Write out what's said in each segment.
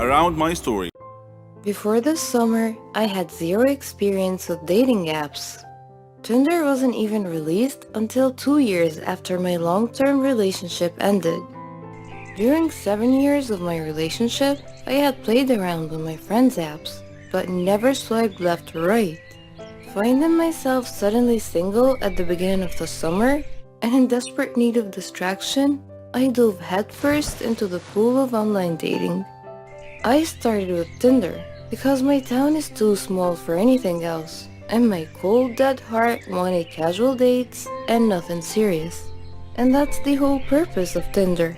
around my story. Before this summer, I had zero experience with dating apps. Tinder wasn't even released until 2 years after my long-term relationship ended. During 7 years of my relationship, I had played around with my friends' apps, but never swiped left or right. Finding myself suddenly single at the beginning of the summer and in desperate need of distraction, I dove headfirst into the pool of online dating. I started with Tinder because my town is too small for anything else, and my cold dead heart wanted casual dates and nothing serious. And that's the whole purpose of Tinder.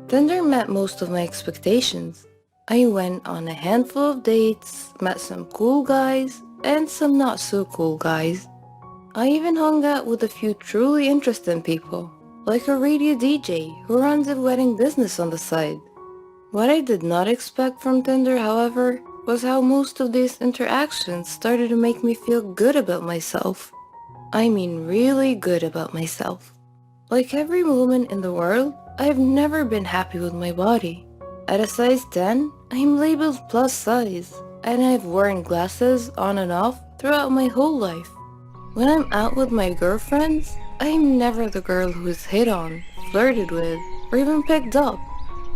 Tinder met most of my expectations. I went on a handful of dates, met some cool guys, and some not so cool guys. I even hung out with a few truly interesting people, like a radio DJ who runs a wedding business on the side. What I did not expect from Tinder, however, was how most of these interactions started to make me feel good about myself. I mean really good about myself. Like every woman in the world, I've never been happy with my body. At a size 10, I'm labeled plus size, and I've worn glasses on and off throughout my whole life. When I'm out with my girlfriends, I'm never the girl who is hit on, flirted with, or even picked up.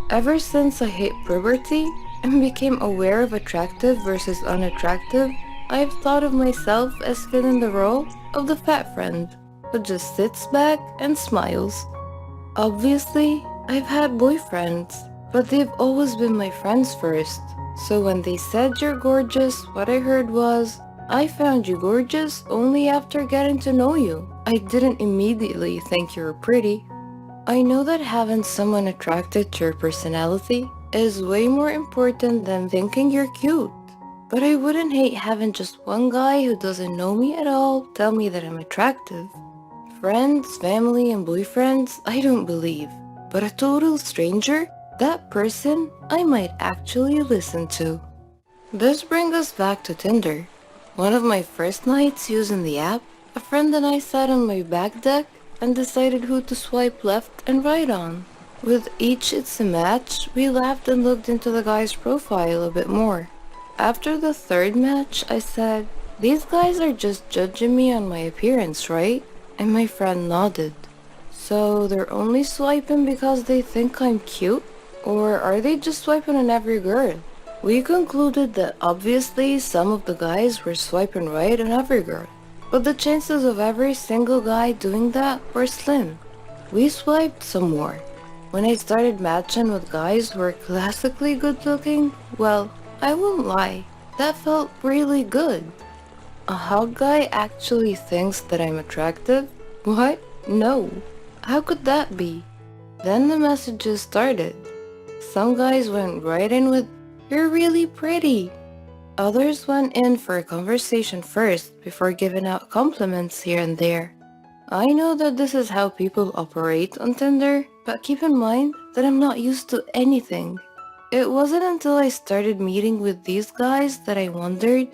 Ever since I hit puberty and became aware of attractive versus unattractive, I've thought of myself as filling the role of the fat friend who just sits back and smiles. Obviously, I've had boyfriends, but they've always been my friends first. So when they said you're gorgeous, what I heard was, I found you gorgeous only after getting to know you. I didn't immediately think you were pretty. I know that having someone attracted to your personality is way more important than thinking you're cute. But I wouldn't hate having just one guy who doesn't know me at all tell me that I'm attractive. Friends, family, and boyfriends, I don't believe. But a total stranger, that person I might actually listen to. This brings us back to Tinder. One of my first nights using the app, a friend and I sat on my back deck and decided who to swipe left and right on. With each it's a match, we laughed and looked into the guy's profile a bit more. After the third match, I said, "These guys are just judging me on my appearance, right?" And my friend nodded. So they're only swiping because they think I'm cute? Or are they just swiping on every girl? We concluded that obviously some of the guys were swiping right on every girl, but the chances of every single guy doing that were slim. We swiped some more. When I started matching with guys who were classically good looking, well, I won't lie, that felt really good. A hot guy actually thinks that I'm attractive? What? No. How could that be? Then the messages started. Some guys went right in with, "You're really pretty." Others went in for a conversation first before giving out compliments here and there. I know that this is how people operate on Tinder, but keep in mind that I'm not used to anything. It wasn't until I started meeting with these guys that I wondered,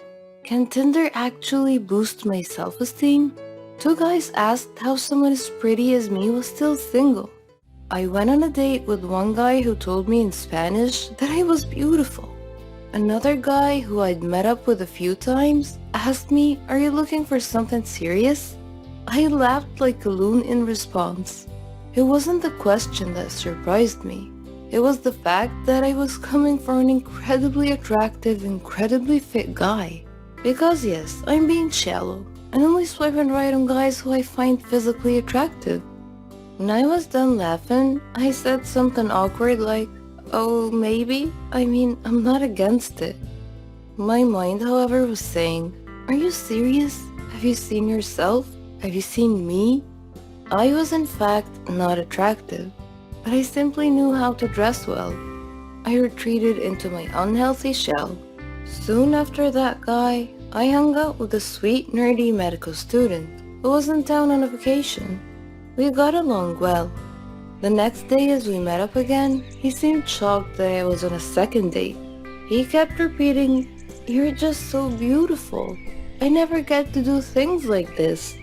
can Tinder actually boost my self-esteem? 2 guys asked how someone as pretty as me was still single. I went on a date with one guy who told me in Spanish that I was beautiful. Another guy who I'd met up with a few times asked me, "Are you looking for something serious?" I laughed like a loon in response. It wasn't the question that surprised me. It was the fact that I was coming from an incredibly attractive, incredibly fit guy. Because yes, I'm being shallow and only swiping right on guys who I find physically attractive. When I was done laughing, I said something awkward like, "Oh, maybe? I mean, I'm not against it." My mind, however, was saying, "Are you serious? Have you seen yourself? Have you seen me?" I was in fact not attractive, but I simply knew how to dress well. I retreated into my unhealthy shell. Soon after that guy, I hung out with a sweet, nerdy medical student who was in town on a vacation. We got along well. The next day as we met up again, he seemed shocked that I was on a second date. He kept repeating, "You're just so beautiful. I never get to do things like this."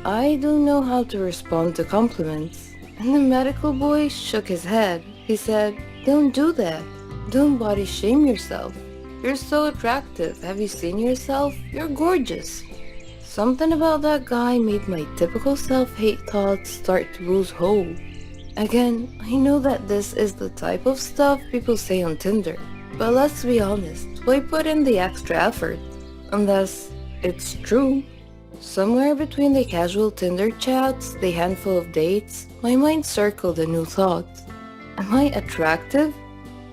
I don't know how to respond to compliments. And the medical boy shook his head. He said, "Don't do that. Don't body shame yourself. You're so attractive. Have you seen yourself? You're gorgeous. Something about that guy made my typical self-hate thoughts start to lose hold. Again, I know that this is the type of stuff people say on Tinder, but let's be honest, why put in the extra effort? Unless it's true. Somewhere between the casual Tinder chats, the handful of dates, my mind circled a new thought. Am I attractive?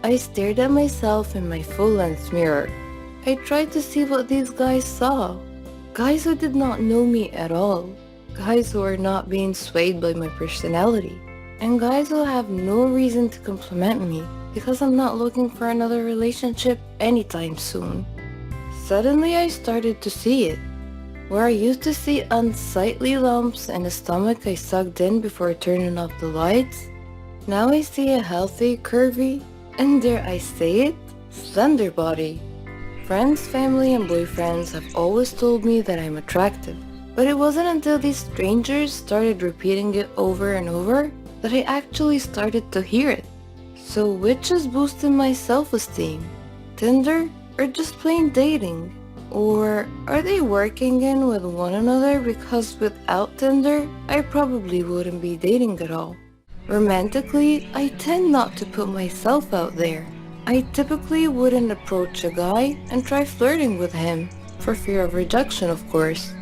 I stared at myself in my full-length mirror. I tried to see what these guys saw. Guys who did not know me at all. Guys who are not being swayed by my personality. And guys who have no reason to compliment me because I'm not looking for another relationship anytime soon. Suddenly I started to see it. Where I used to see unsightly lumps and a stomach I sucked in before turning off the lights, now I see a healthy, curvy, and dare I say it, slender body. Friends, family, and boyfriends have always told me that I'm attractive, but it wasn't until these strangers started repeating it over and over that I actually started to hear it. So which is boosting my self-esteem? Tinder or just plain dating? Or are they working in with one another because without Tinder, I probably wouldn't be dating at all? Romantically, I tend not to put myself out there. I typically wouldn't approach a guy and try flirting with him, for fear of rejection of course.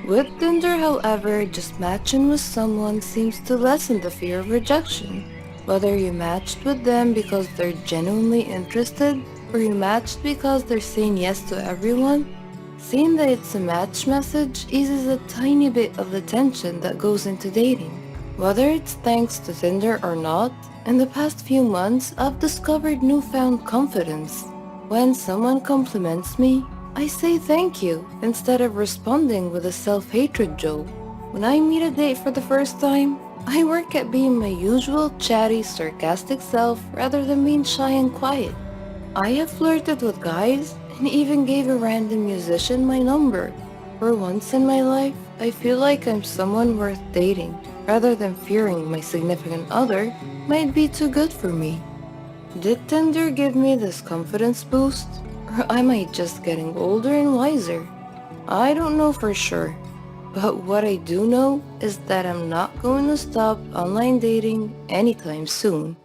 With Tinder, however, just matching with someone seems to lessen the fear of rejection. Whether you matched with them because they're genuinely interested, or you matched because they're saying yes to everyone, seeing that it's a match message eases a tiny bit of the tension that goes into dating. Whether it's thanks to Tinder or not, in the past few months I've discovered newfound confidence. When someone compliments me, I say thank you instead of responding with a self-hatred joke. When I meet a date for the first time, I work at being my usual chatty, sarcastic self rather than being shy and quiet. I have flirted with guys and even gave a random musician my number. For once in my life, I feel like I'm someone worth dating, rather than fearing my significant other might be too good for me. Did Tinder give me this confidence boost? Or am I just getting older and wiser? I don't know for sure. But what I do know is that I'm not going to stop online dating anytime soon.